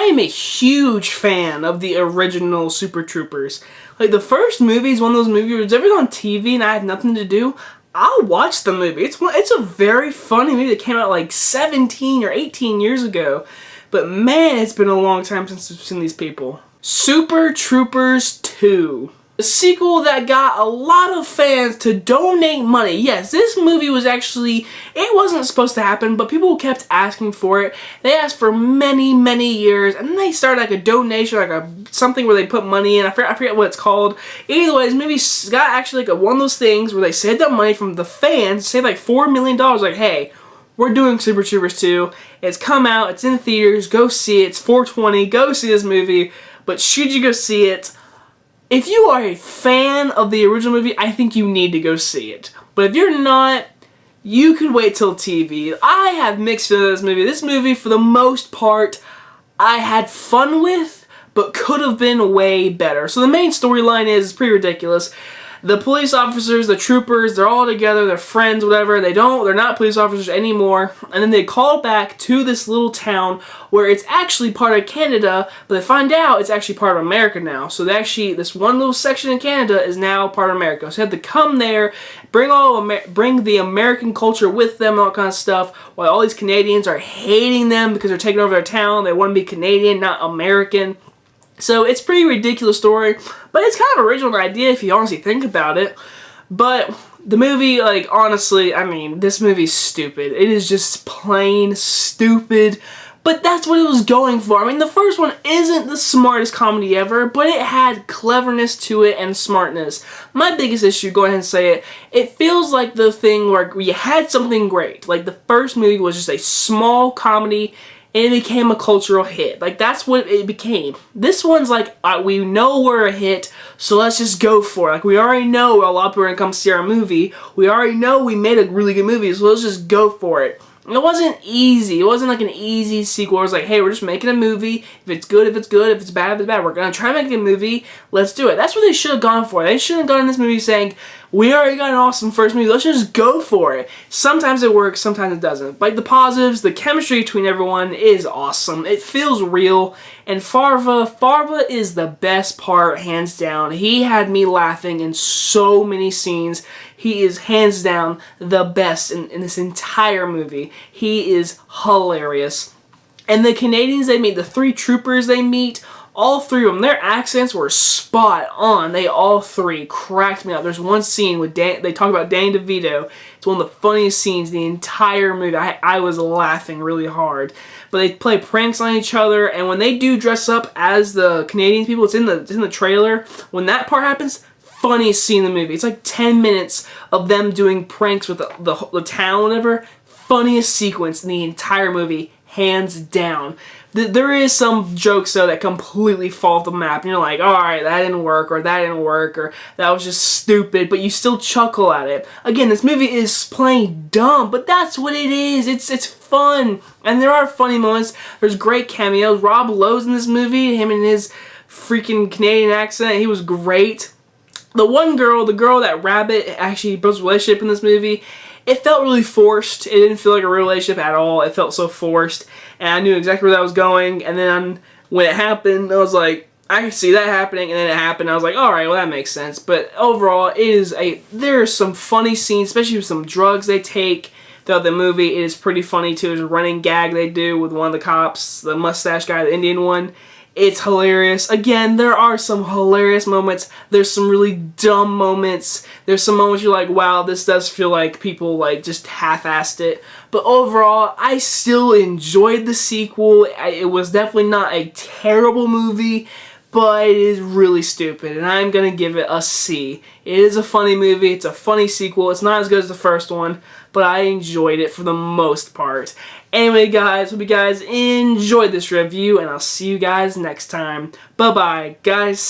am a huge fan of the original Super Troopers. Like, the first movie is one of those movies where it's ever on TV and I have nothing to do, I'll watch the movie. It's a very funny movie that came out like 17 or 18 years ago. But man, it's been a long time since I've seen these people. Super Troopers 2. A sequel that got a lot of fans to donate money. Yes, this movie was actually, it wasn't supposed to happen, but people kept asking for it. They asked for many, many years, and then they started like a donation, like something where they put money in. I forget what it's called. Either way, this movie got actually like one of those things where they saved up money from the fans, saved like $4 million, like, hey, we're doing Super Troopers 2. It's come out, it's in theaters, go see it. It's 4/20, go see this movie. But should you go see it? If you are a fan of the original movie, I think you need to go see it. But if you're not, you could wait till TV. I have mixed feelings with this movie. This movie, for the most part, I had fun with, but could have been way better. So the main storyline is pretty ridiculous. The police officers, the troopers, they're all together, they're friends, whatever. They're not police officers anymore. And then they call back to this little town where it's actually part of Canada, but they find out it's actually part of America now. So this one little section in Canada is now part of America. So they have to come there, bring the American culture with them, all that kind of stuff, while all these Canadians are hating them because they're taking over their town. They want to be Canadian, not American. So it's a pretty ridiculous story, but it's kind of an original idea if you honestly think about it. But the movie, like, honestly, I mean, this movie's stupid. It is just plain stupid, but that's what it was going for. I mean, the first one isn't the smartest comedy ever, but it had cleverness to it and smartness. My biggest issue, go ahead and say it, it feels like the thing where you had something great. Like, the first movie was just a small comedy, and it became a cultural hit. Like, that's what it became. This one's like, we know we're a hit, so let's just go for it. Like, we already know a lot of people are going to come see our movie. We already know we made a really good movie, so let's just go for it. It wasn't easy. It wasn't like an easy sequel. It was like, hey, we're just making a movie. If it's good, if it's good. If it's bad, if it's bad. We're going to try to make a movie. Let's do it. That's what they should have gone for. They shouldn't have gone in this movie saying, we already got an awesome first movie. Let's just go for it. Sometimes it works. Sometimes it doesn't. Like, the positives, the chemistry between everyone is awesome. It feels real. And Farva is the best part, hands down. He had me laughing in so many scenes. He is hands down the best in this entire movie. He is hilarious. And the Canadians they meet, the three troopers they meet, all three of them, their accents were spot on. They all three cracked me up. There's one scene with they talk about Danny DeVito. It's one of the funniest scenes in the entire movie. I was laughing really hard. But they play pranks on each other, and when they do dress up as the Canadian people, it's in the trailer. When that part happens, funniest scene in the movie. It's like 10 minutes of them doing pranks with the town, whatever. Funniest sequence in the entire movie, hands down. There is some jokes, though, that completely fall off the map, and you're like, alright, that didn't work, or that didn't work, or that was just stupid, but you still chuckle at it. Again, this movie is plain dumb, but that's what it is. It's fun, and there are funny moments. There's great cameos. Rob Lowe's in this movie, him and his freaking Canadian accent, he was great. The girl that Rabbit actually builds a relationship in this movie, it felt really forced. It didn't feel like a real relationship at all. It felt so forced. And I knew exactly where that was going. And then when it happened, I was like, I could see that happening. And then it happened. I was like, alright, well, that makes sense. But overall, there's some funny scenes, especially with some drugs they take throughout the movie. It is pretty funny, too. There's a running gag they do with one of the cops, the mustache guy, the Indian one. It's hilarious. Again, there are some hilarious moments. There's some really dumb moments. There's some moments you're like, wow, this does feel like people like just half-assed it. But overall, I still enjoyed the sequel. It was definitely not a terrible movie, but it is really stupid, and I'm going to give it a C. It is a funny movie. It's a funny sequel. It's not as good as the first one, but I enjoyed it for the most part. Anyway, guys, hope you guys enjoyed this review, and I'll see you guys next time. Bye-bye, guys.